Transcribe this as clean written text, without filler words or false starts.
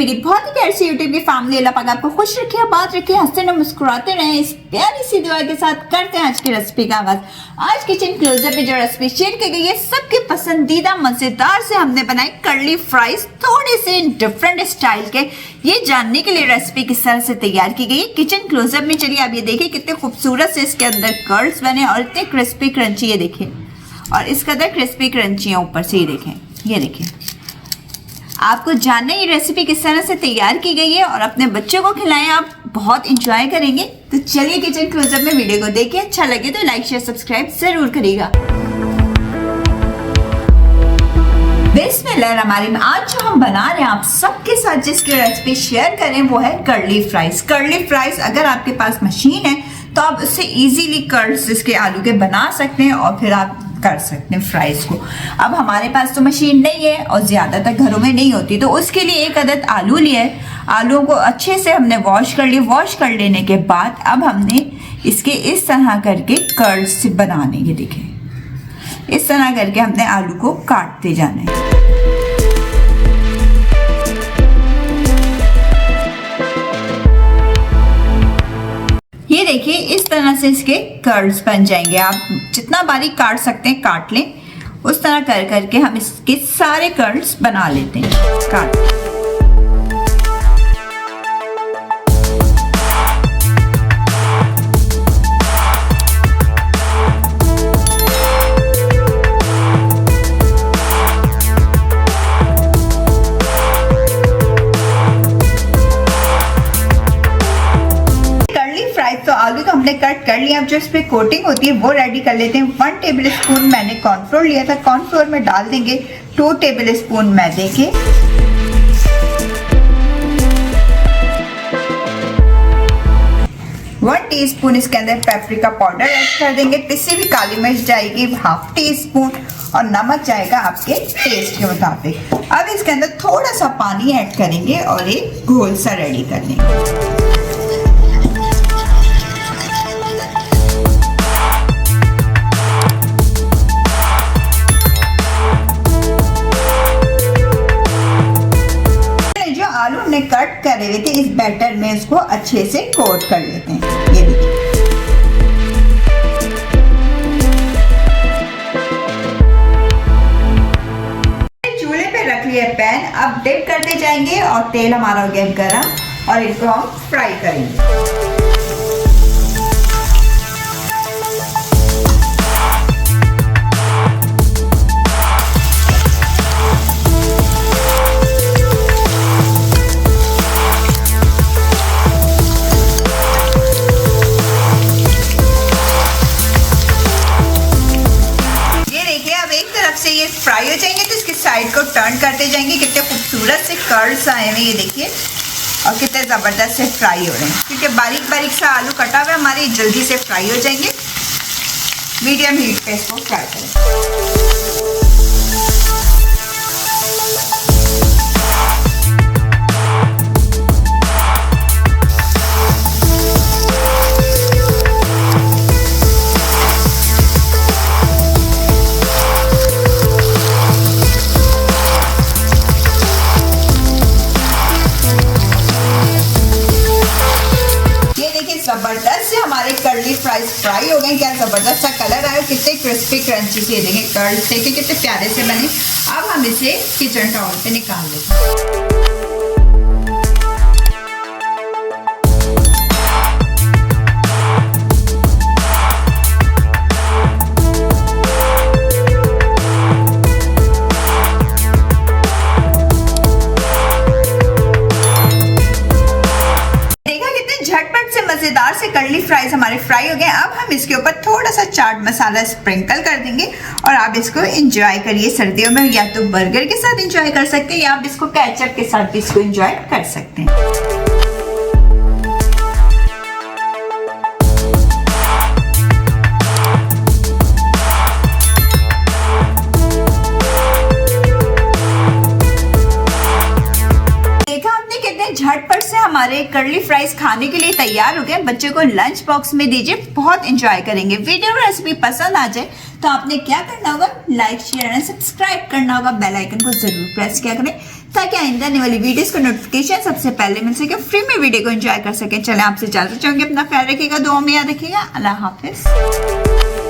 मेरी बहुत ही प्यारी सी यूट्यूब की फैमिली, अल्लाह पाक आपको खुश रखे, आबाद रखे, हंसते न मुस्कुराते रहे। इस प्यारी सी दुआ के साथ करते हैं आज की रेसिपी का आगाज। आज किचन क्लोजअप में जो रेसिपी शेयर की गई है सबके पसंदीदा मजेदार से हमने बनाई कर्ली फ्राइज, थोड़े से डिफरेंट स्टाइल के। ये जानने के लिए रेसिपी किस तरह से तैयार की गई है किचन क्लोजअप में, चलिए आप ये देखिए कितने खूबसूरत से इसके अंदर कर्ल्स बने और इतने क्रिस्पी क्रंची, ये देखिए, और इसके अंदर क्रिस्पी क्रंची है ऊपर से, ये देखें, ये देखिए। आपको जानना ये रेसिपी किस तरह से तैयार की गई है और अपने बच्चों को खिलाएं, आप बहुत इंजॉय करेंगे। तो चलिए किचन क्लोजअप में वीडियो को देखिए, अच्छा लगे तो लाइक शेयर सब्सक्राइब जरूर करिएगा। बिस्मिल्लाहिर्रहमानिर्रहीम। आज जो हम बना रहे हैं आप सबके साथ जिसकी रेसिपी शेयर करें वो है कर्ली फ्राइज। कर्ली फ्राइज अगर आपके पास मशीन है तो आप उससे इजीली कर्ल्स इसके आलू के बना सकते हैं और फिर आप कर सकते हैं फ्राइज को। अब हमारे पास तो मशीन नहीं है और ज्यादातर घरों में नहीं होती, तो उसके लिए एक अदद आलू लिया है। आलूओं को अच्छे से हमने वॉश कर लिया। वॉश कर लेने के बाद अब हमने इसके इस तरह करके कर्ल्स बनाने के, देखें, इस तरह करके हमने आलू को काटते जाना है। ये देखिए इस तरह से इसके कर्ल्स बन जाएंगे। आप जितना बारीक काट सकते हैं काट लें। उस तरह कर करके हम इसके सारे कर्ल्स बना लेते हैं काट। तो आलू तो हमने कट कर लिया। अब जो इस पे कोटिंग होती है वो रेडी कर लेते हैं। 1 टेबल स्पून मैंने कॉर्नफ्लोर लिया था, कॉर्नफ्लोर में डाल देंगे 2 टेबल स्पून मैदे के, 1 टीस्पून इसके अंदर पेपरिका पाउडर ऐड कर देंगे, पिसी हुई काली मिर्च जाएगी 1/2 टीस्पून और नमक जाएगा आपके टेस्ट के मुताबिक। अब इसके अंदर थोड़ा सा पानी ऐड करेंगे और एक घोल सा रेडी कर लेंगे। आलू हमने कट करे हुए थे इस बैटर में इसको अच्छे से कोट कर लेते हैं। ये देखिए, चूल्हे पे रख लिया पैन। अब डिप करते जाएंगे और तेल हमारा हो गया गरम और इसको हम फ्राई करेंगे। से ये फ्राई हो जाएंगे तो इसकी साइड को टर्न करते जाएंगे। कितने खूबसूरत से कर्ल्स आए हैं, ये देखिए, और कितने ज़बरदस्त से फ्राई हो रहे हैं क्योंकि बारीक बारीक सा आलू कटा हुआ है, हमारे जल्दी से फ्राई हो जाएंगे। मीडियम हीट पे इसको फ्राई करें। जबरदस्त से हमारे कर्ली फ्राइज फ्राई हो गए। क्या जबरदस्त सा कलर आया, कितने क्रिस्पी क्रंची से, देखें कर्ल्स देखिए कितने प्यारे से बने। अब हम इसे किचन टावल पे निकाल लेते हैं। मजेदार से कर्ली फ्राइज हमारे फ्राई हो गए। अब हम इसके ऊपर थोड़ा सा चाट मसाला स्प्रिंकल कर देंगे और आप इसको एंजॉय करिए। सर्दियों में या तो बर्गर के साथ एंजॉय कर सकते हैं या आप इसको केचप के साथ भी इसको एंजॉय कर सकते हैं। झटपट से हमारे कर्ली फ्राइज खाने के लिए तैयार हो गए। बच्चों को लंच बॉक्स में दीजिए, बहुत एंजॉय करेंगे। वीडियो रेसिपी पसंद आ जाए तो आपने क्या करना होगा, लाइक शेयर एंड सब्सक्राइब करना होगा। बेल आइकन को जरूर प्रेस किया करें ताकि आइंदा आने वाली वीडियोस का नोटिफिकेशन सबसे पहले मिल सके, फ्री में वीडियो को एंजॉय कर सके। चले आपसे इजाजत चाहूंगी, अपना ख्याल रखिएगा, दुआ में याद रखिएगा। अल्लाह हाफिज।